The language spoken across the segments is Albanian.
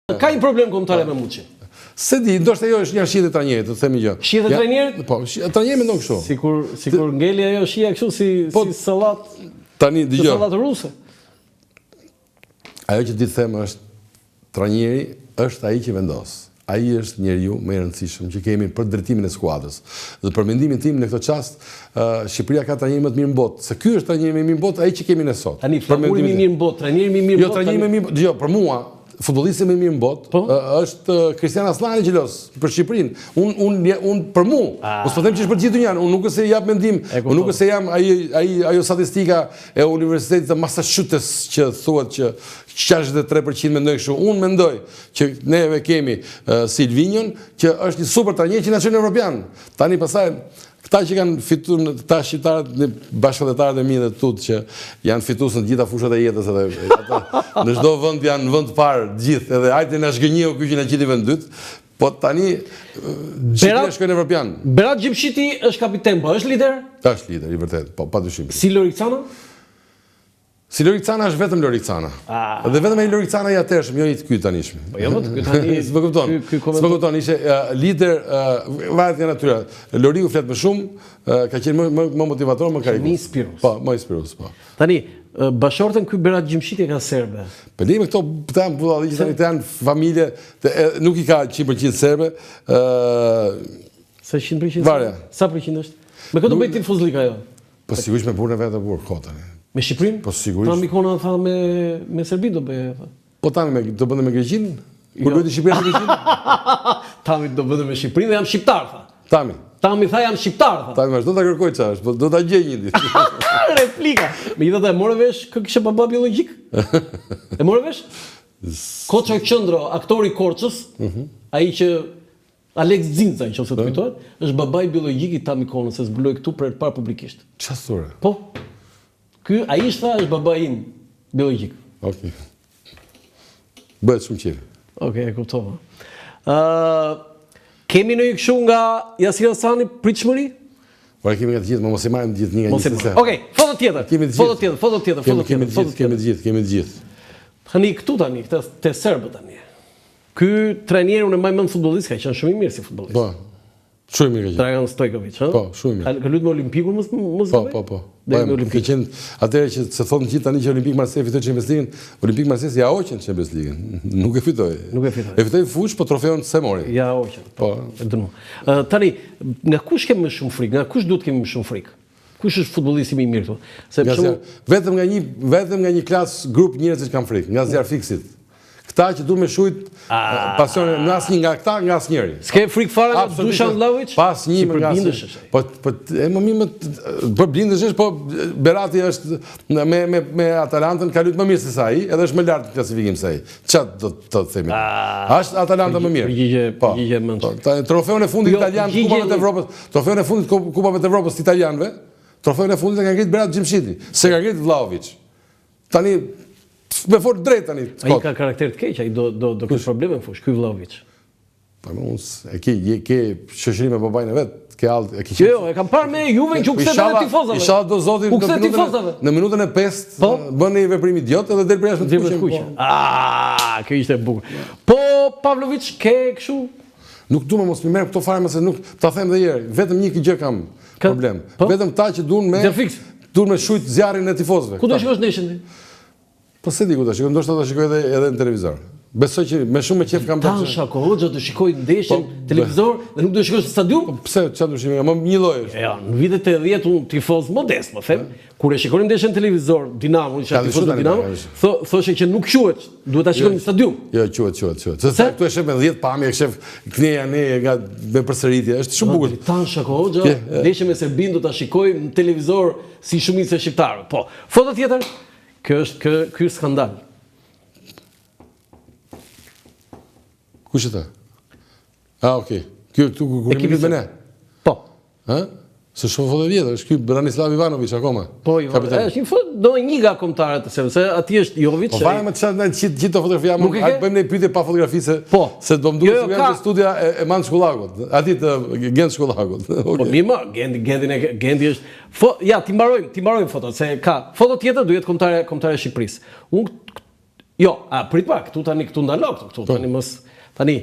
Ka një problem kombëtare me Muçin. Se di, ndoshta ajo është një shihet e trajnerit, të themi gjë. Shihet e trajnerit? Po, trajneri mendon kështu. Sikur ngeli ajo shija kështu si sallat. Tani dëgjoj. Sallat ruse. Ajo që ti them është trajneri është ai që vendos. Ai është njeriu më i rëndësishëm që kemi për drejtimin e skuadrës. Dhe për mendimin tim në këtë çast, Shqipëria ka trajnerin më të mirë në botë. Se ky është trajneri më i mirë në botë, ai që kemi ne sot. Tani flamuri më i mirë në botë, trajneri më i mirë në botë. Jo, trajneri më i mirë, jo, për mua futbollisti më i mirë në botë është Kristian Aslani xhelos për Shqipërinë. Un për mua, mos po them që është për gjithë dynjan, un nuk e se jap mendim, un nuk e se jam ajo statistika e Universitetit të Massachusetts që thuhet që 63% mendojnë kështu. Unë mendoj që neve kemi Silvinjon, që është një super trajner që na çon evropian. Tani pastaj këta që kanë fituar, këta shqiptarët, bashkëdhetarët e mi dhe tut që janë fitues në të gjitha fushat e jetës edhe në çdo vend janë në vend parë gjithë, edhe hajde na zgënjeu ky që na qiti vend dytë. Po tani Shqipëria shkon evropian. Berat Gjimshiti është kapiten, po është lider? Është lider, i vërtet, po padyshim. Si Loricana? Si Loricana është vetëm Loricana. Dhe vetëm ai Loricana i atërshëm, jo i të ky tanishëm. Po jo, ky tani. S'më kupton, ishte lider varet nga natyra. Loriu flet më shumë, ka qenë më motivator, më karikus. Më inspirues. Po, më inspirues, po. Tani, bashortën ky Berat Gjimshiti ka serbe. Po me këto janë budalliqe, tani janë familje, nuk i ka 100% serbe. Sa 100%? Varja. Sa përqind është? Me këtë do bëj tifozlik ajo. Po sigurisht me burrën vetë burr kotën. Me Shqipërinë? Po sigurisht. Pra Mikona tha me Serbi do bëje. Po tani do bënte me Greqinë? Kur luajti Shqipëria me Greqinë? Tami do bënte me Shqipërinë dhe jam shqiptar tha. Tami tha jam shqiptar tha. Tami vazhdo ta kërkoj çfarë, po do ta gjej një ditë. Replika. Megjithatë e morë vesh kë kishte baba biologjik? E morë vesh? Koço Qendro, aktori i Korçës, ai që Alex Zinca, nëse të kujtohet, është babai biologjik i Tami Konës, se zbuloi këtu për para publikisht. Çfarë thore? Po. Ky ai është babai im biologjik. Okej. Bëhet shumë qefi. Okej, e kuptova. Kemi në kështu nga Yasir Hasani pritshmëri? Po kemi nga të gjithë, mos i marrim të gjithë një nga një. Okej, foto tjetër. Kemi të gjithë. Tani këtu tani, te serbët tani. Ky trajner unë më mend futbollist ka qenë shumë i mirë si futbollist. Po. Shumë i mirë. Dragan Stojkovic, ha? Po, shumë i mirë. Ka luajtur me Olimpikun mos Po. Ka qenë atëherë që se thonë gjithë tani që Olimpik Marseille fitoi Champions League, Olimpik Marseille ja hoqën Champions League. Nuk e fitoi. E fitoi fush, po trofeun se mori. Ja hoqën. Po. E dënu. Tani, nga kush kemi më shumë frikë? Nga kush duhet kemi më shumë frikë? Kush është futbollisti më i mirë këtu? Se vetëm nga një klas grup njerëz që kanë frikë, nga Zjarfiksit. Këta që du me shujt pasionin nga asnjë nga këta, nga asnjëri. S'ke frikë fare nga Dušan Vlahović? Pas një nga asnjë. Po më mirë për blindesh, po Berati është me Atalantën ka luajtur më mirë se sa ai, edhe është më lart në klasifikim se ai. Çfarë do të themi? Është Atalanta më mirë. Përgjigje mend. Trofeun e fundit italian Kupave të Evropës, trofeun e fundit Kupave të Evropës të italianëve, trofeun e fundit e ka ngrit Berat Gjimshiti, se ka ngrit Vlahović. Tani me fort drejt tani. Ai ka karakter të keq, ai do kesh probleme fush, ky Vlahović. Po unë ke shoqëri me babain e vet, ke e ke. Jo, e kam parë me Juve që u kthej te tifozave. Inshallah do zoti në minutën e 5 bën një veprim idiot edhe del për jashtë të kuqe. Kjo ishte bukur. Po Pavlović ke kështu? Nuk duam mos më merr këto fare se nuk ta them edhe një herë, vetëm një gjë kam problem. Vetëm ta që duan me shujt zjarrin e tifozëve. Ku do shkosh ndeshjen ti? Po se di ku do shikoj, ndoshta do shikoj edhe në televizor. Besoj që me shumë me qef kam bërë. Tansha Hoxha do shikoj ndeshjen në televizor dhe nuk do shikosh në stadium? Pse çfarë do shikoj? Më një lloj është. Jo, në vitet e 80 unë tifoz modest, më them, kur e shikoj ndeshjen në televizor, Dinamo, isha tifoz në Dinamo, thoshte që nuk quhet, duhet ta shikoj në stadium. Jo, quhet. Se këtu e shef me 10 pamje, e shef kneja ne me përsëritje, është shumë bukur. Tansha Hoxha, ndeshjen me Serbin do ta shikoj në televizor si shumica e shqiptarëve. Po, foto tjetër. Ky është skandal. Kush është? Okej. Ky këtu kur kemi me ne. Po. Se shumë foto vjetër, është ky Branislav Ivanović akoma. Po, është një foto do një nga kombëtarët se aty është Jović. Po fare me çfarë gjithë fotografia më hajt bëjmë ne pyetje pa fotografi se do më duhet të jam në studia e Mand Shkullakut. Aty të Gent Shkullakut. Po mirë, Gendi është ja, ti mbarojmë fotot se ka foto tjetër duhet kombëtare e Shqipërisë. Unë Jo, prit pak, këtu ndalo këtu tani mos tani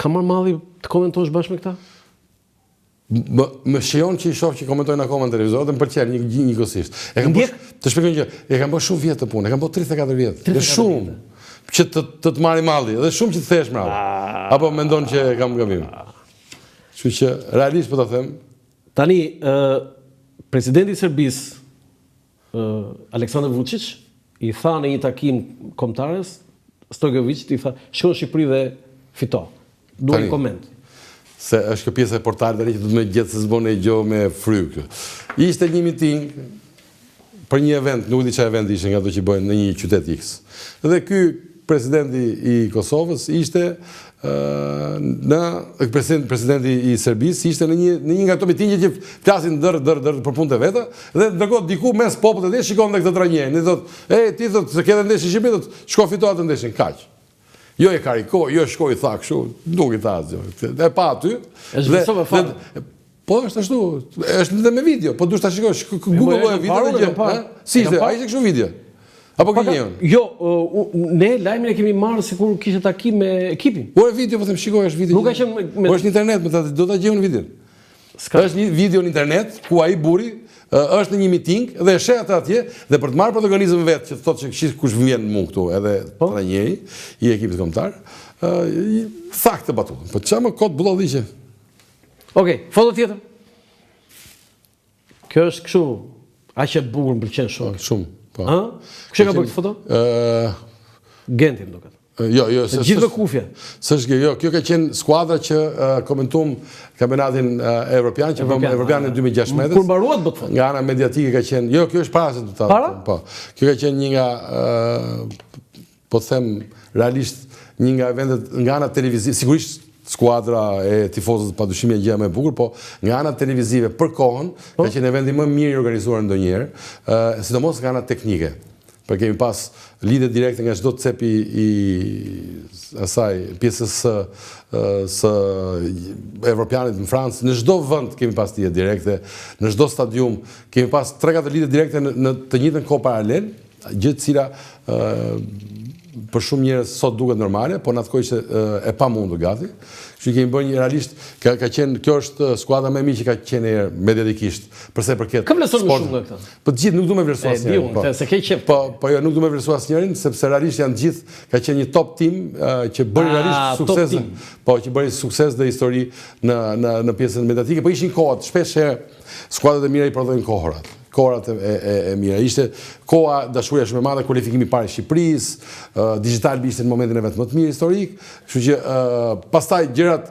ka marrë malli të komentosh bashkë me këta? Më shijon që i shoh që komentojnë akoma në televizor dhe më pëlqen njëkohësisht. Të shpjegoj që e kam bërë shumë vjet të punë, e kam bërë 34 vjet. Dhe shumë që të marrë malli, dhe shumë që të thesh malli. Apo mendon që kam gabim. Kështu që realisht po ta them. Tani presidenti i Serbisë Aleksandar Vučić i tha në një takim kombëtarës Stojkovićit, i tha, shkon në Shqipëri dhe fito. Duaj koment. Se është kjo pjesë e portalit që du të me gjetë se zbone i gjohë me frykë. Ishte një miting për një event, nuk di që event ishte nga do që bëjnë në një qytet X. Dhe ky presidenti i Kosovës ishte presidenti i Serbisë ishte në një nga këto mitingje që flasin dër për punët e veta, dhe ndërkohë diku mes popullit dhe shikon dhe këtë trajnjen. Ti thot, se kedhe ndesh i Shqipëri, thot, shko fito atë ndeshin, kaq. Jo e karikoj, jo shkoj i tha kështu, nuk i tha asgjë. E pa aty. Po është ashtu, është edhe me video, po duhet ta shikosh, Google e video dhe gjë. Si ishte, ai ishte kështu video. Apo gënjeun? Jo, ne lajmin e kemi marrë sikur kishte takim me ekipin. Po e video, po them shikoj, është video. Nuk ka qenë Po është në internet, do ta gjejmë në video. Është një video në internet ku ai burri është në një miting dhe e sheh atë atje dhe për të marrë protagonizëm vetë që thotë që kush vjen mu këtu edhe trajneri i ekipit kombëtar, tha këtë batutën. Po çfarë më kot bullolliqe. Okej, foto tjetër. Kjo është kështu, aq e bukur, më pëlqen shumë. Shumë, po. Ë? Kush e ka bërë këtë foto? Genti më duket. Jo, gjithë me kufje. Jo, kjo ka qenë skuadra që komentum kampionatin evropian, që bëm evropian në 2016. Kur mbaruat bët fund? Nga ana mediatike ka qenë, jo, kjo është para se të Para? Po. Kjo ka qenë një nga, po të them, realisht një nga eventet nga ana televizive, sigurisht skuadra e tifozët padyshim e gjëja më e bukur, po nga ana televizive për kohën ka qenë eventi më mirë i organizuar ndonjëherë, sidomos nga ana teknike. Për kemi pas lidhje direkte nga çdo cepi i asaj pjesës së evropianit në Francë, në çdo vend kemi pas lidhje direkte, në çdo stadium kemi pas 3-4 lidhje direkte në të njëjtën kohë paralel, gjë e cila për shumë njerëz sot duket normale, por në atë kohë ishte e pamundur gati. Kështu kemi bërë një realisht, ka qenë, kjo është skuadra më e mirë që ka qenë mediatikisht, përsa i përket. Kë vlerëson më shumë nga këta? Po të gjithë nuk du me vlerësua asnjërin. Se ke qef. Po jo, nuk du me vlerësua asnjërin, sepse realisht janë gjithë, ka qenë një top team që bëri realisht sukses. Po, që bëri sukses dhe histori në pjesën mediatike, po ishin kohët, shpesh skuadrat e mira i prodhojnë kohërat. Kohërat e mira. Ishte koha dashuria shumë e madhe, kualifikimi i parë i Shqipërisë, Digital ishte në momentin e vet më të mirë historik, kështu që pastaj gjërat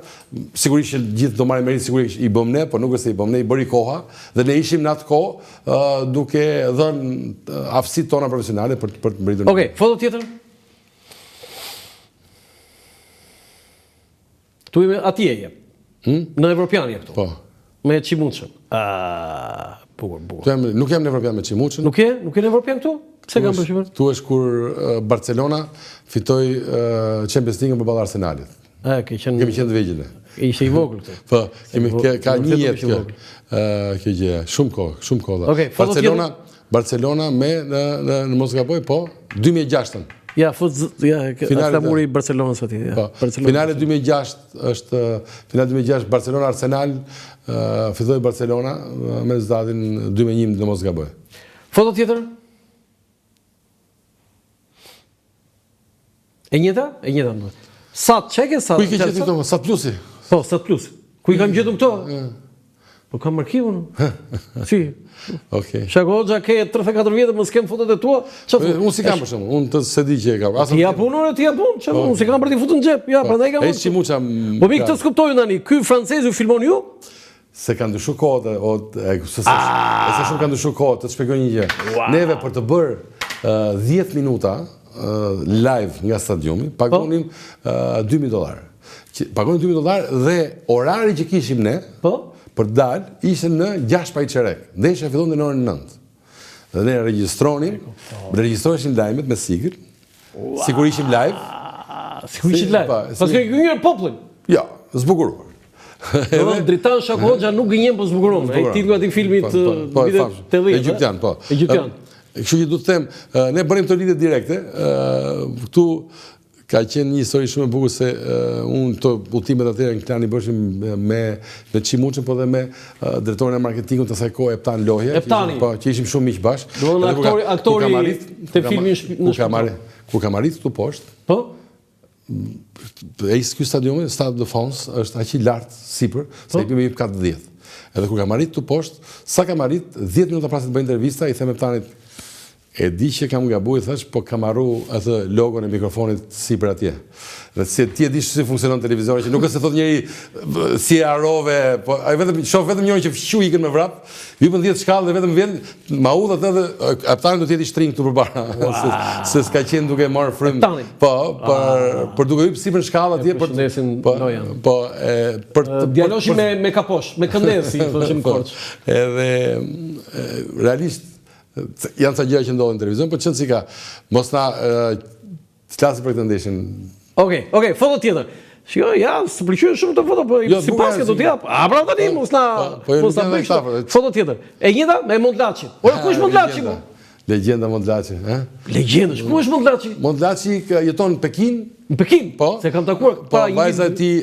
sigurisht që gjithë do marrin merit, sigurisht i bëm ne, por nuk është se i bëm ne, i bëri koha dhe ne ishim në atë kohë duke dhënë aftësitë tona profesionale për të mbërritur. Okej, foto tjetër. Tu jemi atje jep. Në Evropian jep këtu. Po. Me Çimuçën. Bukur. Nuk jam në Evropian me Çimuçën. Nuk je në Evropian këtu? Pse kam përshtypjen? Tu është kur Barcelona fitoi Champions League përballë Arsenalit. Kemi qenë të vegjël. Ishte i vogël këtu. Po, ka një jetë kjo. Kjo gjë, shumë kohë. Barcelona me në mos gaboj, po 2006. Ja, është muri i Barcelonës aty. Finale 2006 është finale 2006 Barcelona Arsenal, fitoi Barcelona me rezultatin 2-1 në mos gaboj. Foto tjetër? E njëta? E njëta më duhet. Sat, çeke sat? Ku i ke gjetur këto? Sat Plusi. Po, Sat Plusi. Ku i kam gjetur këto? Po kam arkivun. Si? Okej. Shako Hoxha ke 34 vjetë, mos kem fotot e tua. Unë si kam për shkakun, unë të se di që e kam. Ti ja punore, ti ja punë, çfarë unë si kam për të futur në xhep. Ja, prandaj kam. Ai Çimuça. Po mi këtë skuptojnë tani, ky francez ju filmon ju? Se kanë ndryshuar kohët, se shumë kanë ndryshuar kohët, të shpjegoj një gjë. Neve për të bërë 10 minuta live nga stadiumi, pagonim $2.000. Pagonim $2.000 dhe orari që kishim ne, për dalë, ishte në 6 pa i qerek. Ndeshja fillonte në orën 9. Dhe ne regjistroheshim lajmet me sigël. Sigur ishim live. Sigur ishim live. Pas ke gënjur popullin. Jo, zbukuruar. Dritan Shako Hoxha nuk gënjen po zbukuron. Ai titulli i filmit vitet 80. Egjiptian, po. Egjiptian. Kështu që du të them, ne bërim të lidhje direkte, këtu ka qenë një histori shumë e bukur se unë të udhëtimet atëherë në Klan i bëshim me Çimuçën, po dhe me drejtorin e marketingut të asaj kohe Eptan Lohja, që ishim shumë miq bashkë. Aktori të filmin në shpital. Kur kam arrit këtu poshtë, po? Ky stadiumi, Stade de France, është aq i lartë sipër, se i jep kat 10. Edhe kur kam arrit këtu poshtë, sa kam arrit, 10 minuta pas të bëj intervista, i them Eptanit, e di që kam gabuar, thash, po kam harru atë logon e mikrofonit sipër atje. Dhe ti e di si funksionon televizori, që nuk është se thot njëri si e harrove, po ai vetëm shoh vetëm njëri që fshu ikën me vrap, hipën 10 shkallë dhe vetëm vjen ma udh atë dhe Eptani do të jetë i shtring këtu përpara, se s'ka qenë duke marrë frym. Po, për duke hyrë sipër shkallë atje për djaloshi me kaposh, me këndez, si thoshim Korç. Edhe realisht janë ca gjëra që ndodhin në televizion, por çon si ka. Mos na flasim për këtë ndeshjen. Okej, foto tjetër. Shiko, ja, së pëlqyen shumë të foto, po si paske do të jap. A pra tani mos na bëj foto tjetër. E njëjta me Mondlaçi. Ora ku është Mondlaçi? Legjenda Mondlaçi, ë? Legjenda, ku është Mondlaçi? Mondlaçi jeton në Pekin. Në Pekin? Po. Se kam takuar para vajza e tij,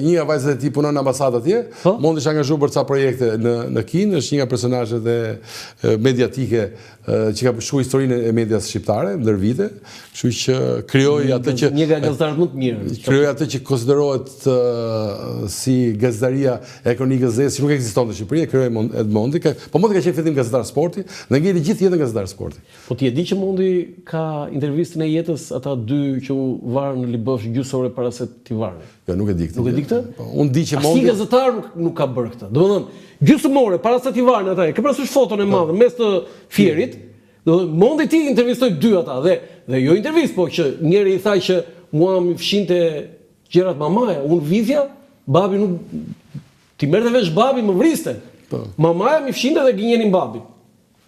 një nga vajzat e tij punon në ambasadë atje. Mondi është angazhuar për ca projekte në Kinë, është një nga personazhet e mediatike që ka shkruar historinë e medias shqiptare ndër vite, kështu që krijoi atë që një nga gazetarët më të mirë. Krijoi atë që konsiderohet si gazetaria e kronikës zezë, që nuk ekziston në Shqipëri, krijoi Edmondi, po Mondi ka qenë fillim gazetar sporti dhe ngeli gjithë jetën gazetar sporti. Po ti e di që Mondi ka intervistën e jetës ata dy që u varën në Libosh gjysore para se t'i varën. Jo, nuk e di këtë. Nuk e di këtë? Unë di që Mondi asnjë gazetar nuk ka bërë këtë. Domethënë, gjysmore para se t'i varën ata. Ke parasysh foton e madhe mes të fierit. Domethënë, Mondi ti intervistoi dy ata dhe jo intervistë, po që njëri i tha që mua më fshinte gjërat mamaja, unë vizja, babi nuk ti merrte vesh babi më vriste. Mamaja më fshinte dhe gënjenin babin.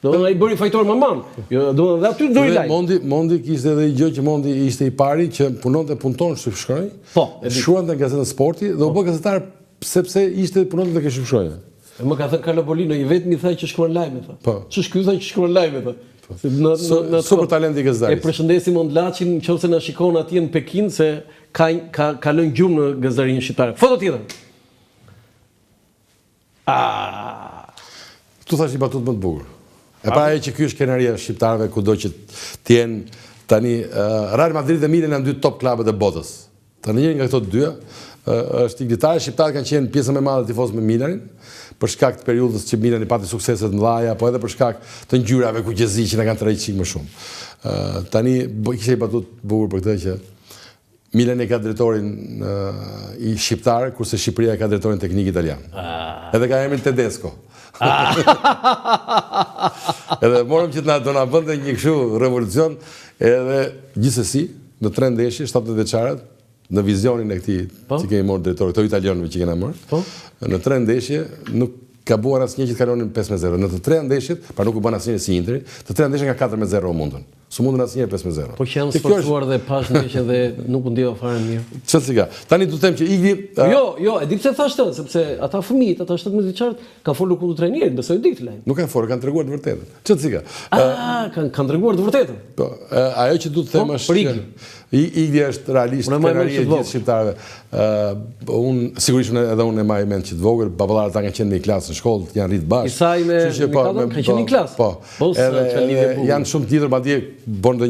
Ai bëri fajtor maman. Jo, do dhe aty do i laj. Mondi kishte edhe gjë që Mondi ishte i pari që punonte punton shkruaj. Po, shkruante në gazetën Sporti dhe u bë gazetar sepse ishte punonte tek shkruaja. Më ka thënë Kalobolino, i vetmi i tha që shkruan lajme tha. Po. Ç'është ky tha që shkruan lajme tha. Super talent i gazetarit. E përshëndesim Mondlaçin nëse na shikon atje në Pekin se ka lënë gjumë në gazetarinë shqiptare. Foto tjetër. Tu thash një batut më të bukur. E para që ky është krenaria e shqiptarëve kudo që të jenë tani Real Madrid dhe Milan janë dy top klubet e botës. Tani njëri nga këto të dyja është iglitare, shqiptarët kanë qenë pjesën më e madhe e tifozëve me Milanin, për shkak të periudhës që Milani pati suksese të mëdha, po edhe për shkak të ngjyrave kuqezi që na kanë tërhequr çik më shumë. Tani kishte një batut bukur për këtë që Milani ka drejtorin i shqiptar, kurse Shqipëria ka drejtorin teknik italian. Edhe ka emrin Tedesco. Edhe morëm që do na bënte një kështu revolucion, edhe gjithsesi në 3 ndeshje 17 vjeçarët në vizionin e këtij që kemi marrë drejtori, këto italianëve që kena marrë. Në 3 ndeshje nuk ka buar asnjë që të kalonin 5-0. Në të 3 ndeshjet, pa nuk u bën asnjë si Interi, të 3 ndeshje nga 4-0 u mundën. Su mundën asnjëherë 5-0. Po që janë sforcuar dhe pas ndeshje dhe nuk u ndjeva fare mirë. Çfarë si ka? Tani do të them që Igli Jo, e di pse thash këtë, sepse ata fëmijët, ata 17 vjeçarët kanë folur kundër trajnerit, besoj di këtë lajm. Nuk kanë folur, kanë treguar të vërtetën. Çfarë si ka? Kanë treguar të vërtetën. Po, ajo që do të them është që Igli është realisht krenaria e gjithë shqiptarëve. Unë sigurisht edhe unë e maj mend që të vogël, baballarët ta kanë qenë në klasë në shkollë, janë rrit bashkë. Isaj me Mikadon kanë qenë në klasë. Po. Edhe janë shumë tjetër, madje bën edhe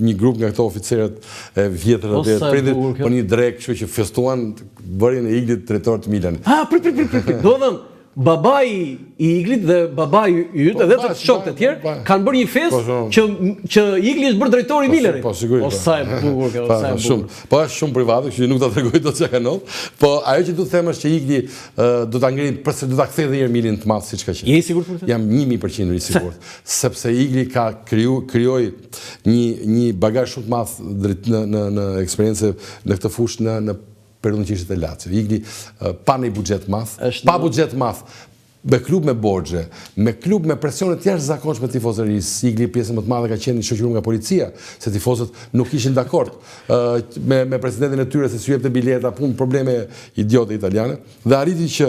një grup nga këto oficerët e vjetër dhe pritet po një drek, kështu që festuan bërjen e Iglit drejtor të Milanit. Prit. Do të them babai i Iglit dhe babai i yt edhe të shokët e tjerë kanë bërë një festë që Igli është bërë drejtori i Milanit. Po sigurisht. O sa e bukur kjo, sa e bukur. Po është shumë private, kështu që nuk ta tregoj dot çka kanë. Po ajo që do të them është që Igli do ta ngrijë, do ta kthejë edhe Milanin të madh siç ka qenë. Je i sigurt për këtë? Jam 1000% i sigurt, sepse Igli ka krijoi një bagazh shumë të madh në eksperiencë në këtë fushë në periudhën që ishte te Lazio. Igli pa një buxhet madh, pa buxhet madh, me klub me borxhe, me klub me presione të jashtëzakonshme të tifozërisë. Igli pjesën më të madhe ka qenë i shoqëruar nga policia, se tifozët nuk ishin dakord me presidentin e tyre se si jepte bileta, probleme idiote italiane, dhe arriti që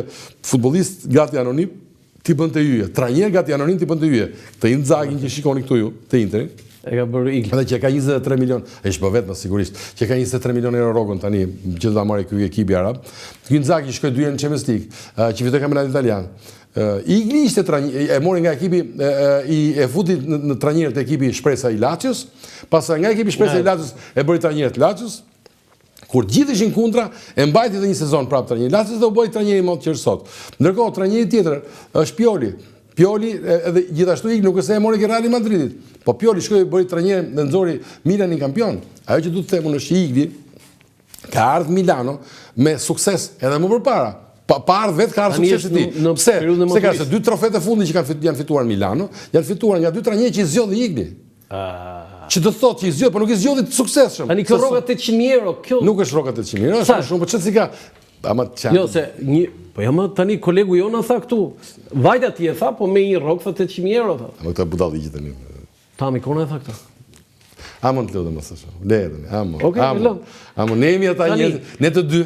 futbollist gati anonim ti bën të yje. Trajner gati anonim ti bën të yje. Të Inzaghin që shikoni këtu ju, të Interin. E ka bërë Igli. Edhe që ka 23 milion, e shpo vetë më sigurisht, që ka 23 milion euro rogën tani, që do ta marrë ky ekipi arab. Inzaghi shkoi 2 herë në Champions League, që fitoi kampionatin italian. Igli ishte e mori nga ekipi e futi në trajnerët e ekipi Shpresa i Lazios, pastaj nga ekipi Shpresa i Lazios e bëri trajner të Lazios. Kur gjithë ishin kundra, e mbajti edhe një sezon prapë trajner i Lazios dhe u bë trajner i mod që është sot. Ndërkohë trajneri tjetër është Pioli. Pioli edhe gjithashtu Igli nuk se e mori ke Real Madridit. Po Pioli shkoi bëri trajner dhe nxori Milanin kampion. Ajo që duhet të them është Igli ka ardhur Milano me sukses edhe më përpara. Pa ardhur vetë ka ardhur sukses i tij. Pse? Se ka se 2 trofet e fundit që janë fituar Milano, janë fituar nga 2 trajnerë që i zgjodhi Igli. Që do thotë që i zgjodhi, por nuk i zgjodhi të suksesshëm. Tani kjo rroga 800.000 euro, kjo nuk është rroga 800.000 euro, është shumë, po çfarë si ka? Jo, se po jam tani kolegu jona tha këtu. Vajta ti e tha, po me një rrogë tha 800.000 euro tha. Ama këta budalli gjithë tani. Tami kona e tha këtë. Amon të lutem mos ashtu. Lehetën, amon. Amon ne jemi ata njerëz, ne të dy.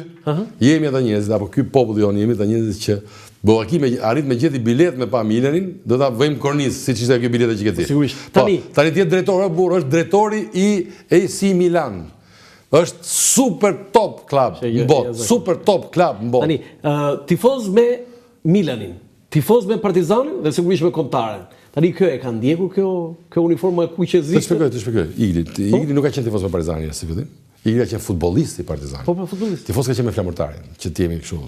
Jemi ata njerëz, apo ky popull jon jemi ata njerëz që Boaki arrit me gjeti bilet me pa Milanin, do ta vëjmë kornizë siç ishte kjo bileta që ke ti. Sigurisht. Tani ti je drejtori është drejtori i AC Milan. Është super top klub në botë, super top klub në botë. Tani, tifoz me Milanin, tifoz me Partizanin dhe sigurisht me Kontaren. Tani kjo e ka ndjekur kjo uniforma e kuqezisë. Të shpjegoj. Igli nuk ka qenë tifoz me Partizanin si fillim. Igli ka qenë futbollist i Partizanit. Po, futbollist. Tifoz ka qenë me Flamurtarin, që ti jemi kështu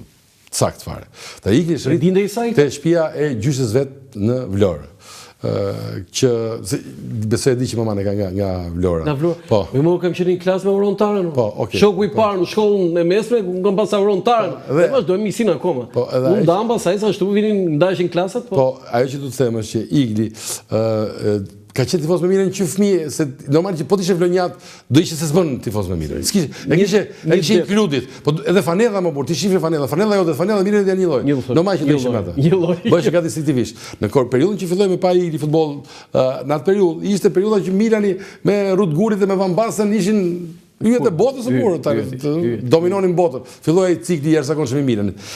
sakt fare. Ta Igli është rrit te shtëpia e gjyshes vet në Vlorë. Që besoj e di që maman e ka nga Vlora. Nga Vlora. Po. Më kam qenë në klasë me Urontarën. Po, okay. Shoku i parë në shkollën e mesme, kam pasur Urontarën. Dhe vazhdojmë misin akoma. Po, unë ndam pasaj sa ashtu vinin ndajshin klasat, po ajo që do të them është që Igli ka qenë tifoz me Milan që fëmijë, se normal që po të ishe vlonjat, do ishe se s'bën tifoz me Milan. E kishe inkludit, po edhe fanella më burr, ti shifre fanella jote, fanella Milanit janë një lloj. Normal që do ishim ata. Bëhesh gati instinktivisht. Në periudhën që filloi me pa Igli futboll, në atë periudhë ishte periudha që Milani me Rudgurit dhe me Van Basten ishin yjet e botës së burrë, dominonin botën. Filloi cikli i jashtëzakonshëm i Milanit.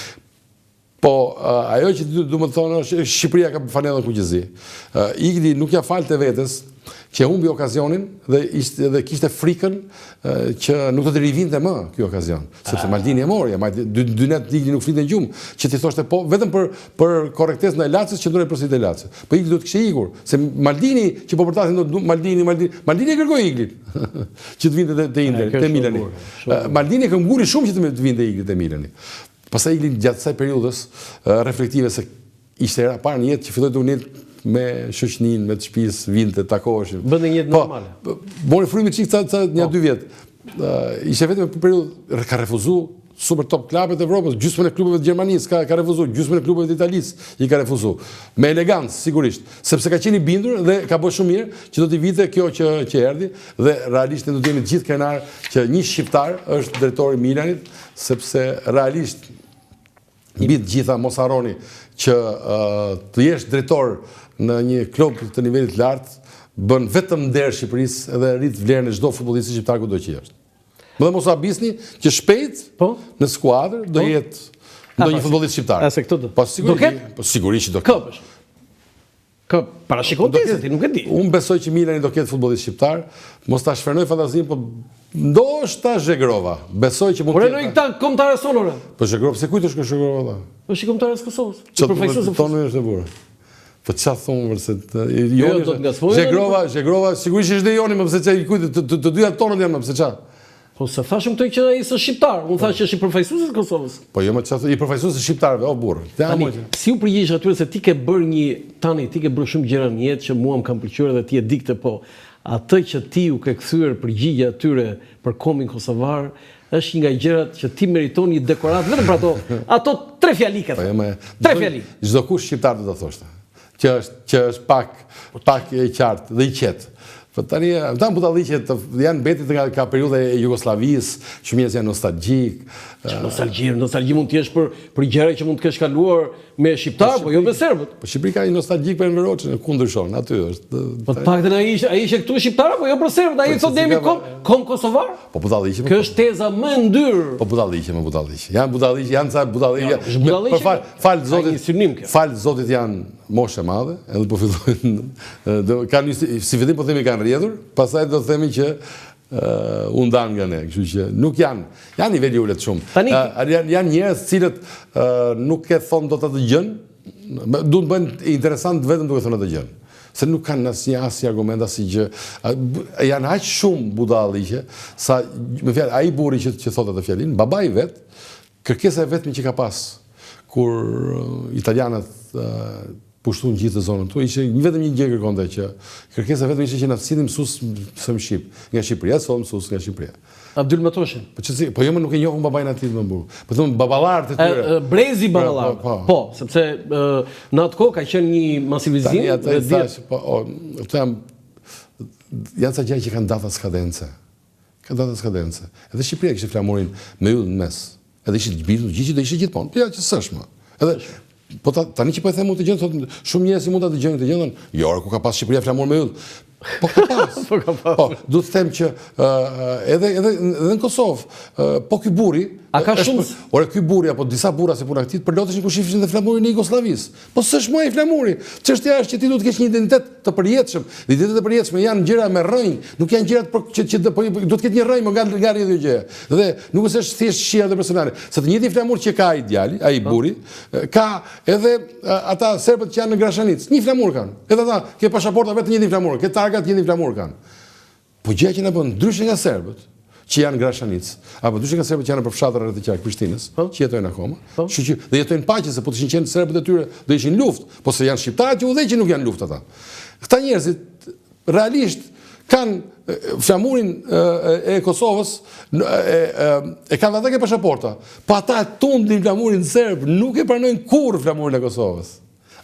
Po, ajo që du më të thonë është Shqipëria ka fanellën kuqezi. Igli nuk ja falte vetes që humbi okazionin dhe kishte frikën që nuk do të rivinte më ky okazion. Sepse Maldini e mori, dy net Igli nuk flinte gjumë, që ti thoshte po, vetëm për korrektesën e Lacios që ndonjë përsit e Lacios. Po Igli do të kishte ikur, se Maldini që po përtasin Maldini e kërkoi Iglin që të vinte te Inter, te Milani. Maldini e këmbguri shumë që të vinte Igli te Milani. Pastaj Igli gjatë kësaj periudhës reflektive se ishte era parë në jetë që filloi të unet me shoqëninë, me të shtëpisë, vinte, takoheshin. Bënte një jetë normale. Mori frymë çik një 2 vjet. Ishte vetëm për periudhë ka refuzuar super top klubet e Evropës, gjysmën e klubeve të Gjermanisë ka refuzuar, gjysmën e klubeve të Italisë i ka refuzuar. Me elegancë sigurisht, sepse ka qenë i bindur dhe ka bërë shumë mirë që do t'i vite kjo që erdhi dhe realisht ne do të jemi të gjithë krenar që një shqiptar është drejtori i Milanit, sepse realisht mbi të gjitha mos harroni që të jesh drejtor në një klub të nivelit lartë bën vetëm nder Shqipërisë dhe rrit vlerën e çdo futbollisti shqiptar kudo që është. Më dhe mos abisni që shpejt në skuadrë do jetë ndonjë futbollist shqiptar. Se këtë po sigurisht që do ketë. Parashikon ti se ti nuk e di. Unë besoj që Milani do ketë futbollist shqiptar, mos ta shfrenoj fantazinë, po ndoshta Zhegrova. Besoj që mund të. Por këta kombëtare sonore. Po Zhegrova, pse kujtosh që Zhegrova? Po shi kombëtare të Kosovës. Profesorë tonë është e burrë. Po çfarë thonë vërse Zhegrova sigurisht është Joni, më pse çai kujt të dyja tonët janë më pse çfarë? Po se thashëm këtë që ai është shqiptar, unë thash që është i profesues të Kosovës. Po jo më çfarë i profesues të shqiptarëve, o burr. Si u përgjigjesh atyre se ti ke bërë shumë gjëra në jetë që mua më kanë pëlqyer dhe ti e di këtë, po atë që ti u ke kthyer përgjigje atyre për kombin kosovar është një nga gjërat që ti meriton një dekorat vetëm për ato 3 fjalike. 3 fjali. Çdo kush shqiptar do ta thoshte. Që është pak e qartë dhe i qetë. Po tani, ta budalliqe janë mbetit ka periudha e Jugosllavisë, që njerëz janë nostalgjik. Nostalgji mund të jesh për gjëra që mund të kesh kaluar me shqiptar, po jo me serbët. Po Shqipëria ka një nostalgjik për Enver Hoxhën, ku ndryshon, aty është. Po të paktën ai ishte këtu shqiptar, po jo për serbët, ai thotë demi kom kosovar. Po budalliqe. Kjo është teza më e ndyrë. Po budalliqe. Janë budalliqe, janë ca budalliqe. Fal Zotit. Fal Zotit janë moshë e madhe, edhe po fillojnë kanë si fillim po themi kanë rrjedhur, pastaj do të themi që u ndan nga ne, kështu që nuk janë niveli ulët shumë. Janë njerëz cilët nuk e thon dot atë gjën, duhet bëhen interesant vetëm duke thënë atë gjën. Se nuk kanë asnjë argument asnjë gjë. Janë aq shumë budalliqe sa me fjalë ai burri që thotë atë fjalin, babai vet, kërkesa e vetme që ka pas kur italianët pushtuan gjithë zonën tu, ishte vetëm një gjë kërkonte që kërkesa vetëm ishte që na sillim mësues së shqip, nga Shqipëria, sot mësues nga Shqipëria. Abdyl Matoshin. Po jo, më nuk e njohun babain aty më burr. Po thon baballarët e tyre. Brezi baballar. Po, sepse në atë kohë ka qenë një masivizim e diet. Po, them janë ca gjëra që kanë data skadence. Ka data skadence. Edhe Shqipëria kishte flamurin me yll në mes. Edhe ishte gjithë do ishte gjithmonë. Po ja që s'është më. Edhe po tani që po e them të gjën, thotë shumë njerëz mund ta dëgjojnë këtë gjë, jo, ku ka pas Shqipëria flamur me yll. Po ka pas. Po, duhet të them që edhe në Kosovë, po ky burri, a ka shumë? Ore ky burri apo disa burra se puna këtij përloteshin kur shifshin dhe flamurin e Jugosllavisë. Po s'është më ai flamuri. Çështja është që ti duhet të kesh një identitet të përjetshëm. Identitetet e përjetshme janë gjëra me rrënjë, nuk janë gjëra që duhet të ketë një rrënjë nga rrjedhë gjë. Dhe nuk është thjesht shija dhe personale. Se të njëjtin flamur që ka ai djali, ai burri, ka edhe ata serbët që janë në Grashanic. Një flamur kanë. Edhe ata ke pasaporta vetë njëjtin flamur, ke targat njëjtin flamur kanë. Po gjëja që na bën ndryshe nga serbët që janë Grashanic, apo ndryshe nga serbët që janë për fshatrat rreth të qark Prishtinës, që jetojnë akoma. Kështu që dhe jetojnë paqe, se po të ishin qenë serbët e tyre do ishin luftë, po se janë shqiptarët që udhëheqin nuk janë luftë ata. Këta njerëzit realisht kanë flamurin e Kosovës, e kanë ata ke pasaporta, po ata tundin flamurin serb, nuk e pranojnë kurrë flamurin e Kosovës.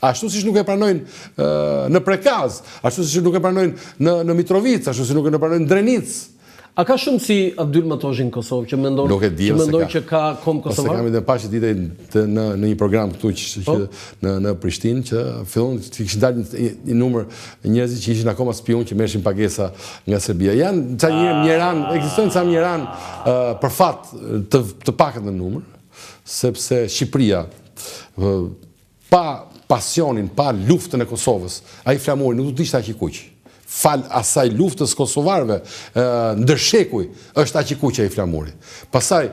Ashtu siç nuk e pranojnë në Prekaz, ashtu siç nuk e pranojnë në Mitrovic, ashtu siç nuk e pranojnë në Drenic. A ka shumë si Abdyl Matoshin në Kosovë që mendon që ka kom kosovar? Se kam edhe pashë ditë në një program këtu në Prishtinë që fillon të kishin dalë një numër njerëz që ishin akoma spion që merreshin pagesa nga Serbia. Janë ca ekzistojnë ca njeran për fat të pakët në numër, sepse Shqipëria pa pasionin, pa luftën e Kosovës, ai flamuri nuk do të ishte aq i kuq. Fal asaj luftës kosovarëve, ndërshekuj është aq i kuq ai flamuri. Pastaj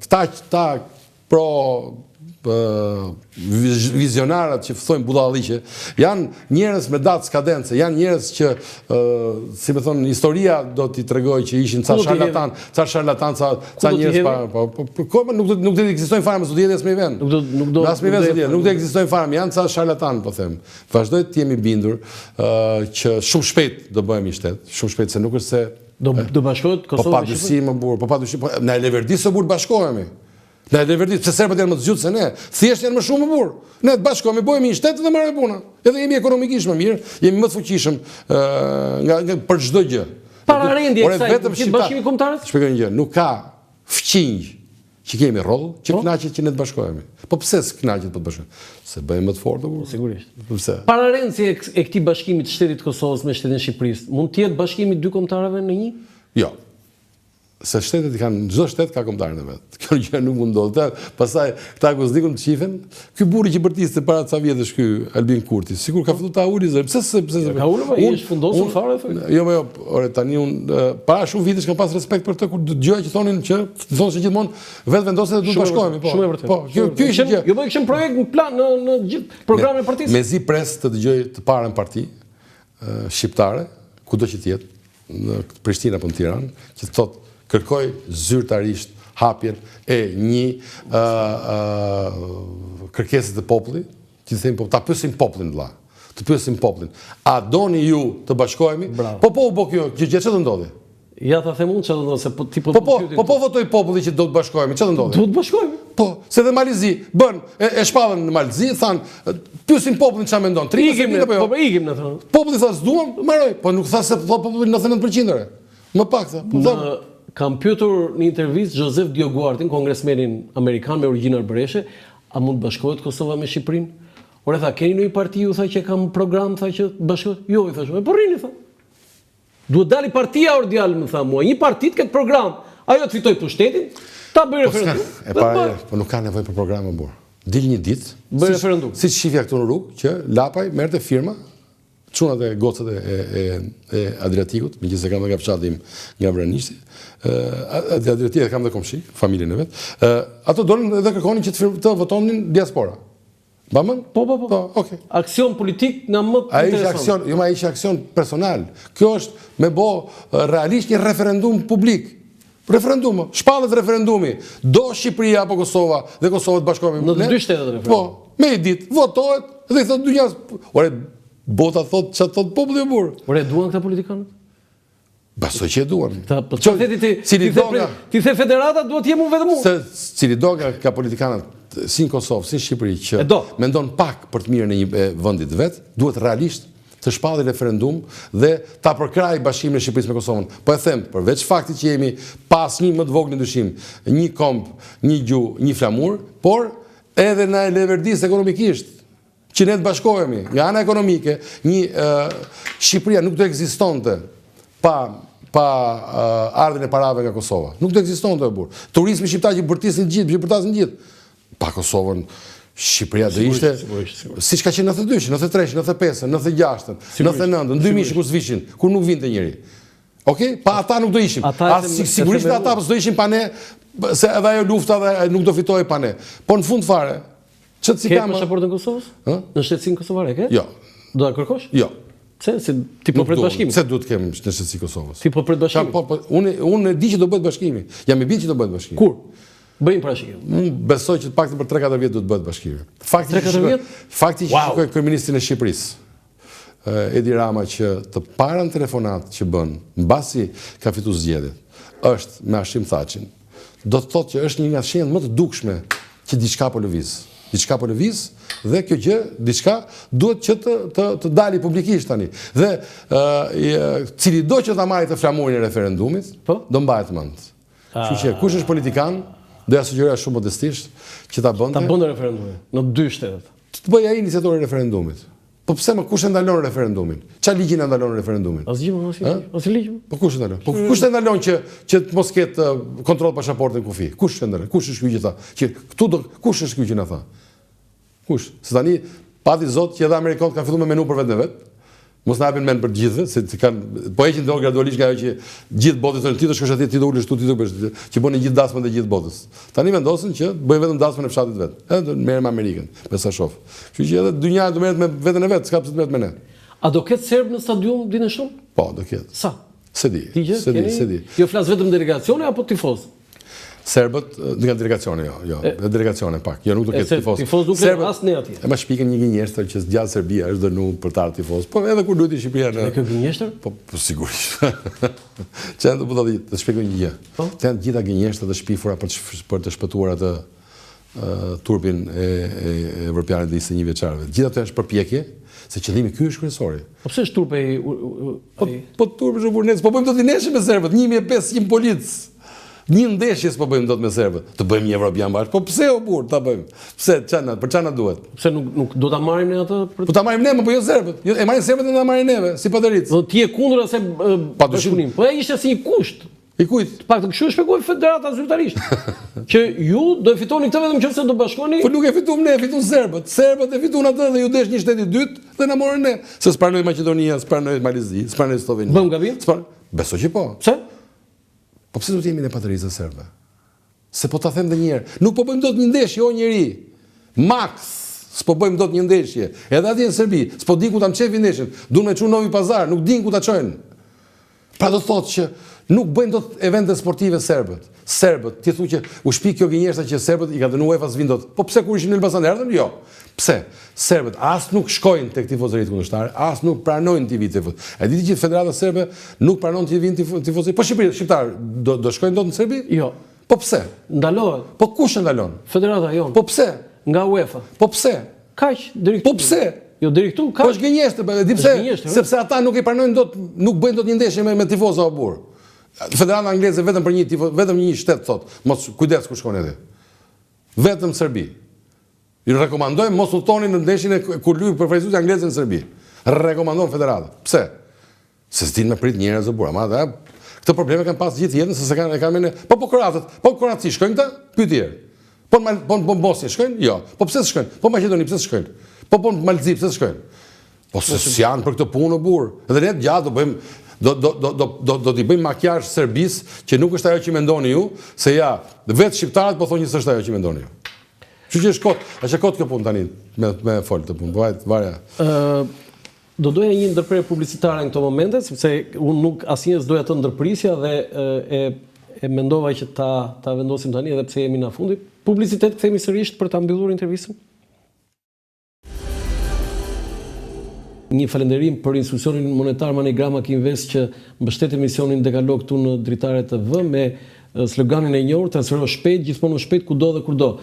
këta pro vizionarët që thonë budalliqe, janë njerëz me datë skadence, janë njerëz që, si me thonë, historia do t'i tregoj që ishin ca sharlatan, ca njerëz nuk do t'ekzistojnë fare më zotjet e s'me i vend. Nuk do ekzistojnë fare, janë ca sharlatan, po them. Vazhdoj të jemi bindur që shumë shpejt do bëhemi shtet, shumë shpejt se nuk është se do bashkohet Kosova. Po pa dyshim më burr, po pa dyshim, na Leverdi së burr bashkohemi. Ne Leverdi, se serbët janë më të zgjuar se ne, thjesht janë më shumë më burr. Ne të bashkohemi, bëhemi një shtet dhe marrim puna. Edhe jemi ekonomikisht më mirë, jemi më të fuqishëm për çdo gjë. Para rendje kësaj bashkimi kombëtar? Shpjegoj një gjë, nuk ka fqinj që kemi rroll, që kënaqet që ne të bashkohemi. Po pse s'knaqet po të bashkohemi? Se bëjmë më të fortë burr. Sigurisht. Pse? Para rendje e këtij bashkimi të shtetit të Kosovës me shtetin e Shqipërisë, mund të jetë bashkimi dy kombëtarëve në një? Jo. Se shtetet i kanë, çdo shtet ka kombëtarin e vet. Kjo gjë nuk mund ndodhte. Pastaj këta kuzdikun të qifen, ky burri që bërtiste para ca vjetësh ky Albin Kurti, sikur ka filluar ta uli zë. Pse ka ulur, ai është fundosur fare thoj. Jo, ore tani para shumë vitesh kam pas respekt për këtë kur dëgjoja që thonin se gjithmonë vetë vendosen se duhet bashkohemi, po. Shumë e vërtetë. Po, ky ishte gjë. Jo, kishim projekt në plan në gjithë programin e partisë. Mezi pres të dëgjoj të parën parti shqiptare, kudo që të jetë, në Prishtinë apo në Tiranë, që thotë kërkoj zyrtarisht hapjen e një kërkesës të popullit, që të themi, ta pyesim popullin vëlla. Të pyesim popullin. A doni ju të bashkohemi? Po u bë kjo, gjë çfarë ndodhi? Ja ta them unë çfarë do të thonë se ti po Po votoi populli që do të bashkohemi, çfarë do ndodhi? Do të bashkohemi. Po, se dhe Malizi bën e shpallën në Malizi, than, pyesin popullin çfarë mendon. Ikim ne, po ikim ne thonë. Populli tha s'duam, mbaroj, po nuk tha se populli 99%. Më pak tha. Kam pyetur në intervistë Joseph Dioguartin, kongresmenin amerikan me origjinë arbëreshe, a mund bashkohet Kosova me Shqipërinë? Ore tha, keni ndonjë parti ju tha që kam program tha që bashkohet? Jo, i thashë, po rrini tha. Duhet dali partia ordial, më tha mua, një parti të ketë program, ajo të fitoj pushtetin, ta bëj referendum. Po nuk ka nevojë për programe burr. Dil një ditë, bëj referendum. Siç shifja këtu në rrugë që Lapaj merrte firma, çunat e gocat e Adriatikut, megjithëse kam dhe kafshatim nga Vranishti, Adriatikut kam dhe komshi, familjen e vet. Ato dolën dhe kërkonin që të votonin diaspora. Bamën? Po. Okay. Aksion politik nga më interesant. Ai ishte aksion personal. Kjo është me bë realisht një referendum publik. Referendum, shpallet referendumi. Do Shqipëria apo Kosova dhe Kosova të bashkohemi në të dy shtetet referendum. Po, me një ditë votohet dhe i thotë dynjas. Ore, bota thotë çfarë thotë populli i burr. Ore, duan këta politikanët? Besoj që e duan. Ti the federata duhet jemi vetëm unë. Se cili do ka politikanët si në Kosovë, si në Shqipëri, që mendon pak për të mirën e një vendit vet, duhet realisht të shpallë referendum dhe ta përkrajë bashkimin e Shqipërisë me Kosovën. Po e them, përveç faktit që jemi pas një më të vogël ndryshim, një komp, një gjuhë, një flamur, por edhe na e leverdis ekonomikisht, që ne të bashkohemi. Nga ana ekonomike, Shqipëria nuk do ekzistonte pa ardhin e parave nga Kosova. Nuk do ekzistonte e burr. Turizmi shqiptar që bërtisin gjithë. Pa Kosovën, Shqipëria do ishte siç ka qenë 92, 93, 95, 96, 99, 2000 kur s'vishin, kur nuk vinte njëri. Okej? Pa ata nuk do ishim. Sigurisht ata s'do ishin pa ne, se edhe ajo lufta dhe nuk do fitohej pa ne. Po në fund fare, ç't si kam pasaportën e Kosovës? Në shtetësinë kosovare ke? Jo. Do ta kërkosh? Jo. Pse? Se ti po pret bashkimin. Se duhet të kem në shtetësi Kosovës. Ti po pret bashkimin. Po, unë e di që do bëhet bashkimi. Jam i bindur që do bëhet bashkimi. Kur? Bëjmë parashikim. Unë besoj që të paktën për 3-4 vjet do të bëhet bashkimi. Fakti që shikoj kryeministrin e Shqipërisë, Edi Rama, që të parën telefonat që bën mbasi ka fituar zgjedhjet, është me Hashim Thaçin. Do të thotë që është një nga shenjat më të dukshme që diçka po lëviz. Diçka po lëviz dhe kjo gjë, diçka duhet që të dali publikisht tani. Dhe cili do që ta marrë të flamurin e referendumit, do mbahet mend. Kështu që kush është politikan, do ja sugjeroja shumë modestisht që ta bënte. Ta bënte referendumin në 2 shtetet. Të bëj ai iniciatori i referendumit. Po pse më kush e ndalon referendumin? Çfarë ligji na ndalon referendumin? Asnjë ligj. Po kush e ndalon? Po kush e ndalon që të mos ketë kontroll pasaportën kufi? Kush e ndalon? Kush është ky që tha? Që këtu do kush është ky që na tha? Kush? Se tani pati zot që edhe amerikanët kanë filluar me menu për vetë vet. Mos na hapin mend për të gjithëve, se kanë po heqin dorë gradualisht nga ajo që gjithë botën thonë ti do shkosh atje, ti do ulesh këtu, ti do bësh, që bënë gjithë dasmën e gjithë botës. Tani vendosin që bëjnë vetëm dasmën e fshatit vet. Edhe do merrem me Amerikën, me sa shoh. Kështu që edhe dynja do merret me veten e vet, s'ka pse të merret me ne. A do ketë serb në stadium ditën e shtunë? Po, do ketë. Sa? Se di. Se di. Jo flas vetëm delegacione apo tifoz? Serbët nga delegacione, jo, delegacione pak. Jo, nuk do ketë tifoz. Tifoz nuk ka as ne atje. E më shpikën një gënjeshtër që zgjat Serbia është dënuar për të ardhur tifoz. Po edhe kur lueti Shqipëria në. Kë gënjeshtër? Po sigurisht. Çfarë do të shpjegoj një gjë. Të janë gjitha gënjeshtrat e shpifura për të shpëtuar atë turpin e evropianëve të 21 vjeçarëve. Gjithë ato është përpjekje, se qëllimi ky është kryesori. Po pse është turpi Po turpi është burnes, po bëjmë dot i neshëm me serbët, 1500 polic. Një ndeshje s'po bëjmë dot me serbët. Të bëjmë një evropian bashkë. Po pse o burr ta bëjmë? Pse për çana duhet? Pse nuk do ta marrim ne atë? Po ta marrim ne, po jo serbët. E marrin serbët dhe ta marrin neve, si padëric. Do ti je kundër asaj bashkëpunim. Po ai ishte si një kusht. I kujt? Pak të kështu shpjegoi Federata zyrtarisht. Që ju do e fitoni këtë vetëm nëse do bashkoheni. Po nuk e fituam ne, e fituan serbët. Serbët e fituan atë dhe ju desh një shtet i dytë dhe na morën ne. Se s'pranoi Maqedonia, s'pranoi Malizi, s'pranoi Slovenia. Bëm gabim? Besoj që po. Pse? Po pse do të jemi ne patëricë serbe? Se po ta them edhe një herë, nuk po bëjmë dot një ndeshje o njeri. Max, s'po bëjmë dot një ndeshje. Edhe atje në Serbi, s'po din ku ta mçevin ndeshjen. Duan me çu Novi Pazar, nuk din ku ta çojnë. Pra do thotë që nuk bëjnë dot evente sportive serbët. Serbët, ti thu që u shpik kjo gënjeshtra që serbët i ka dhënë UEFA s'vin dot. Po pse kur ishin në Elbasan erdhën? Jo. Pse? Serbët as nuk shkojnë tek tifozëritë kundërshtare, as nuk pranojnë të vinë tifozë. E diti që Federata Serbe nuk pranon të vinë tifozëritë. Po shqiptar do shkojnë dot në Serbi? Jo. Po pse? Ndalohet. Po kush e ndalon? Federata jon. Po pse? Nga UEFA. Po pse? Kaq deri Po pse? Jo deri këtu Po është gënjeshtër, di pse? Sepse ata nuk i pranojnë dot, nuk bëjnë dot një ndeshje me tifozë apo burr. Federata angleze vetëm për vetëm një shtet thot, mos kujdes ku shkon edhe. Vetëm Serbi. Ju rekomandojmë mos u thoni në ndeshjen e kur luaj përfaqësuesi anglezë në Serbi. Rekomandon Federata. Pse? Se s'din me prit njerëz o burr, ama këtë probleme kanë pas gjithë jetën se kanë po kroatët shkojnë këta? Pyetje. Po Bosnjë shkojnë? Jo. Po pse s'shkojnë? Po Maqedoni pse s'shkojnë? Po Malzi pse s'shkojnë? Po se janë për këtë punë o burr. Edhe ne gjatë do bëjmë do t'i bëjmë makjazh Serbisë që nuk është ajo që mendoni ju, se ja, vetë shqiptarët po thonë që s'është ajo që mendoni ju. Kështu që është kot kjo punë tani me fol të punë. Vaja. Do doja një ndërprerje publicitare në këto momente, sepse unë nuk asnjë s'doja të ndërprisja dhe e mendova që ta vendosim tani edhe pse jemi në fundi. Publicitet kthehemi sërish për ta mbyllur intervistën. Një falënderim për institucionin monetar Manigrama Kinvest që mbështet emisionin Dekalog këtu në Dritare TV me sloganin e njohur transfero shpejt, gjithmonë shpejt kudo dhe kurdo.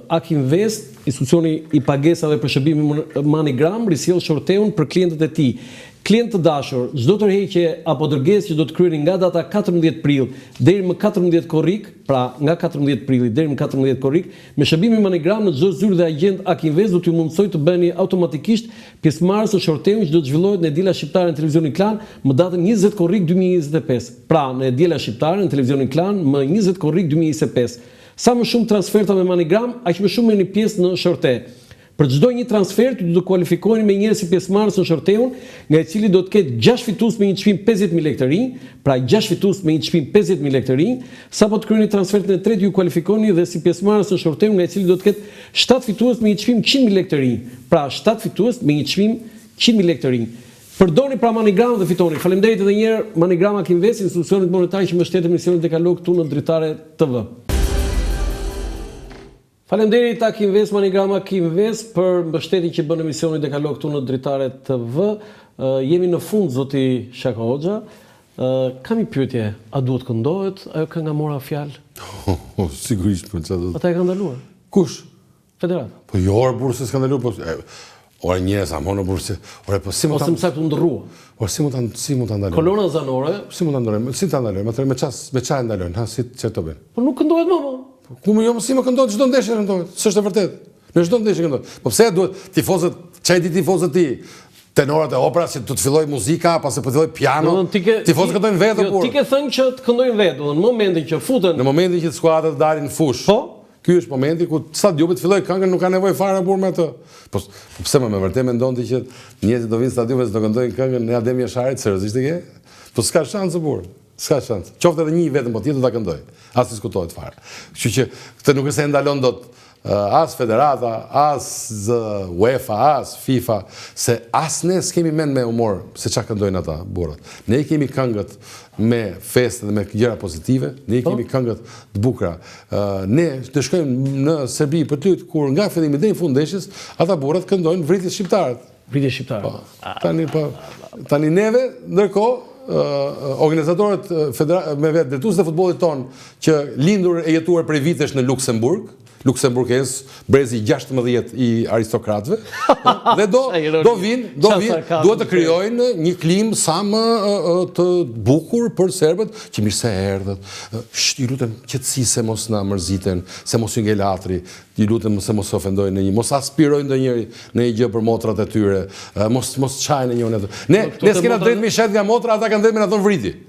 Akinvest, institucioni i pagesave për shërbimi Manigram, risjell shorteun për klientët e tij. Klient të dashur, çdo tërheqje apo dërgesë që do të kryeni nga data 14 prill deri më 14 korrik, pra nga 14 prilli deri më 14 korrik, me shërbimin Manigram në çdo zyrë dhe agjent Akinvest do t'ju mundsoj të bëheni automatikisht pjesëmarrës në shorteun që do të zhvillohet në Diela Shqiptare në televizionin Klan më datën 20 korrik 2025. Pra, në Diela Shqiptare në televizionin Klan më 20 korrik 2025. Sa më shumë transferta me Manigram, aq më shumë merrni pjesë në shorte. Për çdo një transfer ju do të kualifikoheni me njerëz si pjesëmarrës në shorteun, nga i cili do të ketë 6 fitues me një çmim 50000 lekë të rinj, pra 6 fitues me një çmim 50000 lekë të rinj, sapo të kryeni transferin e tretë ju kualifikoni dhe si pjesëmarrës në shorteun, nga i cili do të ketë 7 fitues me një çmim 100000 lekë të rinj, pra 7 fitues me një çmim 100000 lekë të rinj. Përdorni pra Manigram dhe fitoni. Faleminderit edhe një herë Manigrama Kinvest, institucionit monetar që mbështet emisionin Dekalog këtu në Dritare TV. Faleminderit Akinvest, Manigrama Kinvest për mbështetjen që bën emisionin Dekalog këtu në Dritare TV. Jemi në fund zoti Shaka Hoxha. Kam një pyetje, a duhet këndohet ajo kënga mora fjalë? Sigurisht po çfarë do. Ata e kanë ndaluar. Kush? Federata. Po jo, burrë se s'ka ndaluar, po ora njerëz a mono burrë. Ora po si mund ta ose më ndrrua. Ora si mund ta ndalojmë? Kolona zanore, si mund ta ndalojmë? Si ta ndalojmë? Me çfarë ndalojnë? Ha si çfarë të bëjnë? Po nuk këndohet më. Ku më jo si më këndohet çdo ndeshje këndohet. S'është e vërtetë. Në çdo ndeshje këndohet. Po pse duhet tifozët, çaj di tifozët ti? Tenorat e operës që do të filloj muzika, pas të filloj piano. Tifozët këndojnë vetë apo? Jo, ti ke thënë që të këndojnë vetë, në momentin që futen. Në momentin që skuadrat dalin në fushë. Po. Ky është momenti ku stadiumi të fillojë këngën, nuk ka nevojë fare burr me atë. Po pse më vërtet mendon ti që njerëzit do vinë në stadium dhe do këndojnë këngën në Adem Jasharit, seriozisht e ke? Po s'ka shanse burr. S'ka shans. Qoftë edhe një vetëm po tjetër do ta këndoj. As diskutohet fare. Kështu që këtë nuk është se ndalon dot as Federata, as UEFA, as FIFA, se as ne s'kemi mend me humor se çka këndojnë ata burrat. Ne kemi këngët me festë dhe me gjëra pozitive, ne kemi këngët të bukura. Ne të shkojmë në Serbi për të luajtur kur nga fillimi deri në fund ndeshjes, ata burrat këndojnë vritjes shqiptare. Vritjes shqiptare. Tani neve ndërkohë organizatorët me vetë drejtues të futbollit ton që lindur e jetuar prej vitesh në Luksemburg, luksemburgez, brezi 16 i aristokratëve, dhe do vinë, duhet të krijojnë një klimë sa më të bukur për serbët, që mirë se erdhët, ju lutem qetësi se mos na mërziten, se mos ju ngel atri, ju lutem se mos ofendojnë në një, mos aspirojnë ndonjëri në një gjë për motrat e tyre, mos çajnë në njërin atë. Ne s'kena drejt me shet nga motra, ata kanë drejt me na thonë vriti.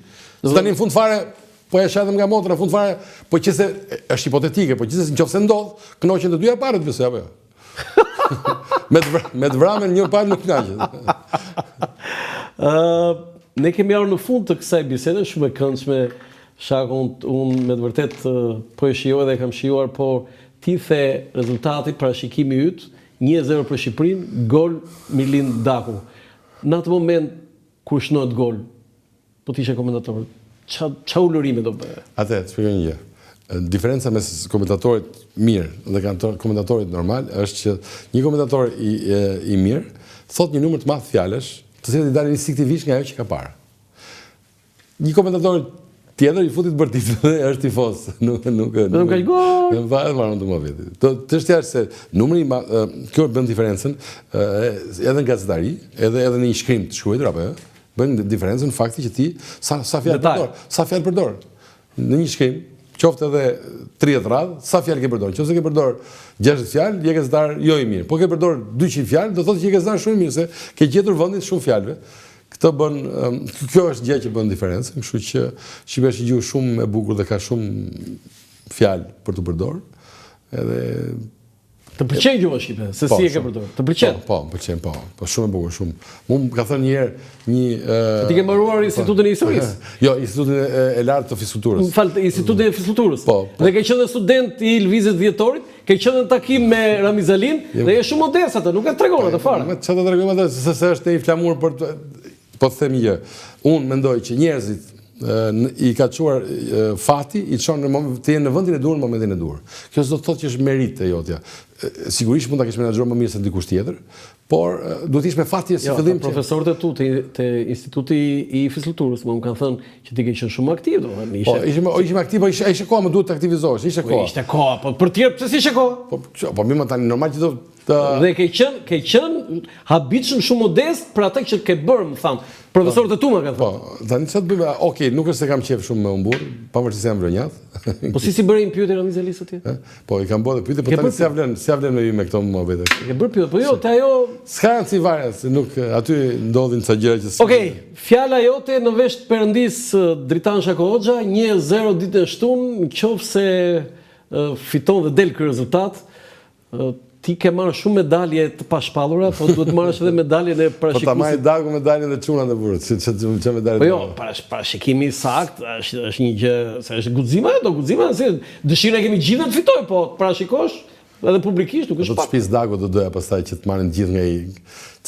Tani në fund fare po e shatëm nga motra, në fund fare, po qëse, është hipotetike, po qëse nëse ndodh, kënoqen të dyja parët besoj apo jo. Me të vramen një parë nuk kënaqet. Ne kemi ardhur në fund të kësaj bisede, shumë e këndshme, Shako, unë me të vërtet po e shijoj dhe kam shijuar, por ti the rezultati parashikimi yt, 1-0 për Shqipërinë, gol Mirlind Daku. Në atë moment kur shnohet gol, po ti ishe komentator, qa ullërime do bëhe? Atë, të shpjegoj një gjë. Diferenca mes komentatorit mirë dhe komentatorit normal është që një komentator i mirë thot një numër të madh fjalësh, të cilat i dalin instinktivisht nga ajo që ka parë. Një komentator tjetër i futit bërtit dhe është tifoz. Nuk ka gol. Çështja është se numri kjo bën diferencën edhe në gazetari, edhe në një shkrim të shkruar apo jo. Bën diferencën fakti që ti sa fjalë përdor. Në një shkrim, qoftë edhe 30 radhë, sa fjalë ke përdor. Nëse ke përdor 60 fjalë, je gazetar jo i mirë. Po ke përdor 200 fjalë, do thotë që je gazetar shumë i mirë se ke gjetur vendin shumë fjalëve. Kjo është gjë që bën diferencën, kështu që shqipesh është një gjuhë shumë e bukur dhe ka shumë fjalë për të përdorur. Edhe të pëlqen gjuha shqipe, se si e ke përdorur. Të pëlqen. Po, më pëlqen, po. Po shumë e bukur, shumë. Mu më ka thënë një herë një ti ke mbaruar Institutin e Historisë? Jo, Institutin e lartë të Fiskulturës. Falë, Institutin e Fiskulturës. Po. Dhe ke qenë student i lëvizjes vjetorit, ke qenë në takim me Ramizalin dhe je shumë modest atë, nuk e tregon atë fare. Çfarë të tregojmë atë, se është i flamur për po të them një gjë. Unë mendoj që njerëzit i ka çuar fati, i çon të jenë në vendin e duhur në momentin e duhur. Kjo s'do të thotë që është merit e jotja. Sigurisht mund ta kesh menaxhuar më mirë se dikush tjetër, por duhet të ish me fati si fillim. Profesorët e tu te Instituti i Fiskulturës më kanë thënë që ti ke qenë shumë aktiv, domethënë ishe. Po, ishim aktiv, po ishte koha, më duhet të aktivizohesh, ishte koha. Ishte koha, po për tjerë pse si ishte koha? Po mirë, tani normal që do dhe ke qenë habitshëm shumë modest për atë që ke bërë, më thanë. Profesorët e tu më kanë thënë. Po, tani çfarë bëjmë? Okej, nuk është se kam qejf shumë me humbur, pavarësisht se jam vronjat. Po si bërin pyetje Ramizalis atje? Po i kam bërë pyetje, po tani s'ja vlen me me këto mohabete. Ke bërë pyetje, po jo, te ajo s'ka si varet, se nuk aty ndodhin ca gjëra që Okej, fjala jote në vesh të Perëndis Dritan Shako Hoxha, 1-0 ditën e shtunë, nëse fiton dhe del ky rezultat. Ti ke marrë shumë medalje të pashpallura, po duhet marrësh edhe medaljen e parashikuesit. Po ta marrë Dagu medaljen e çunat e burrit, ç'e medalje. Po jo, parashikimi sakt është një gjë, se është guxima, se dëshira kemi gjithë të fitoj, po parashikosh edhe publikisht nuk është pak. Do të shpis Dagu do doja pastaj që të marrin gjithë nga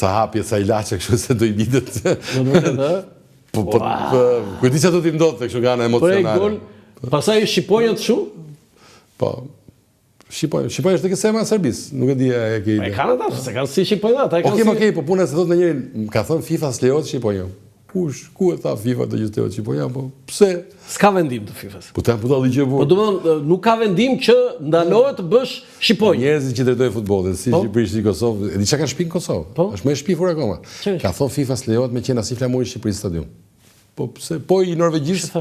ca hapje, ca ilaçe, kështu se do i bitet. Po kujti çfarë do t'i ndodhte kështu nga ana emocionale. Pastaj shqiponja të shumë? Po. Shqiponja është tek sema e Serbisë, nuk e di e ke. E kanë ata, se kanë si shqiponja ata. Okej, po puna se thotë ndonjëri, ka thënë FIFA s'lejohet shqiponja. Kush, ku e tha FIFA do të lejohet shqiponja, po pse? S'ka vendim të FIFA-s. Po ta dalli gjë bukur. Po domethënë nuk ka vendim që ndalohet të bësh shqiponjë. Njerëzit që drejtojnë futbollin, si Shqipërisë, si Kosovë, e di çka kanë shpinë në Kosovë. Është më e shpifur akoma. Ka thënë FIFA s'lejohet me qenë as i flamuri Shqipërisë stadium. Po pse? Po i norvegjisht.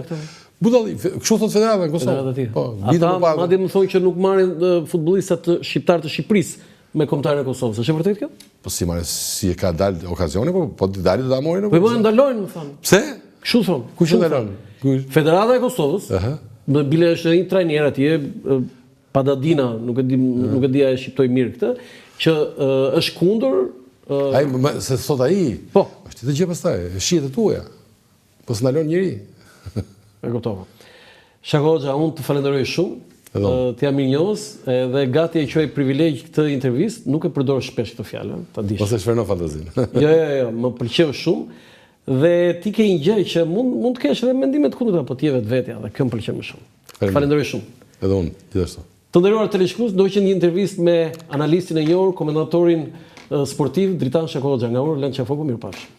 Budalli, kështu thot Federata në Kosovë. Po, ata madje më thonë që nuk marrin futbollistat shqiptar të Shqipërisë me kombëtarën e Kosovës. Është e vërtetë kjo? Po si marrin, si e ka dalë okazioni, po dalë do ta morrin. Po më ndalojnë, më thonë. Pse? Kështu thonë. Kush e ndalon? Federata e Kosovës. Më bile është një trajner atje, Padadina, nuk e di a e shqiptoj mirë këtë, që është kundër. Ai se thot ai. Po. Është të gjë pastaj, shihet e tuaja. Po s'ndalon njëri. E kuptova. Shako Hoxha, unë të falenderoj shumë, të jam mirënjohës dhe gati e quaj privilegj këtë intervistë, nuk e përdor shpesh këtë fjalë, ta dish. Ose shfernon fantazinë. Jo, më pëlqeu shumë dhe ti ke një gjë që mund të kesh edhe mendime të kundërta, po ti je vetvetja dhe kjo më pëlqen më shumë. Falenderoj shumë. Edhe unë, gjithashtu. Të nderuar teleshikues, do të qenë një intervistë me analistin e njohur, komentatorin sportiv Dritan Shako Hoxha nga Lënë Qafoku, mirupafshim.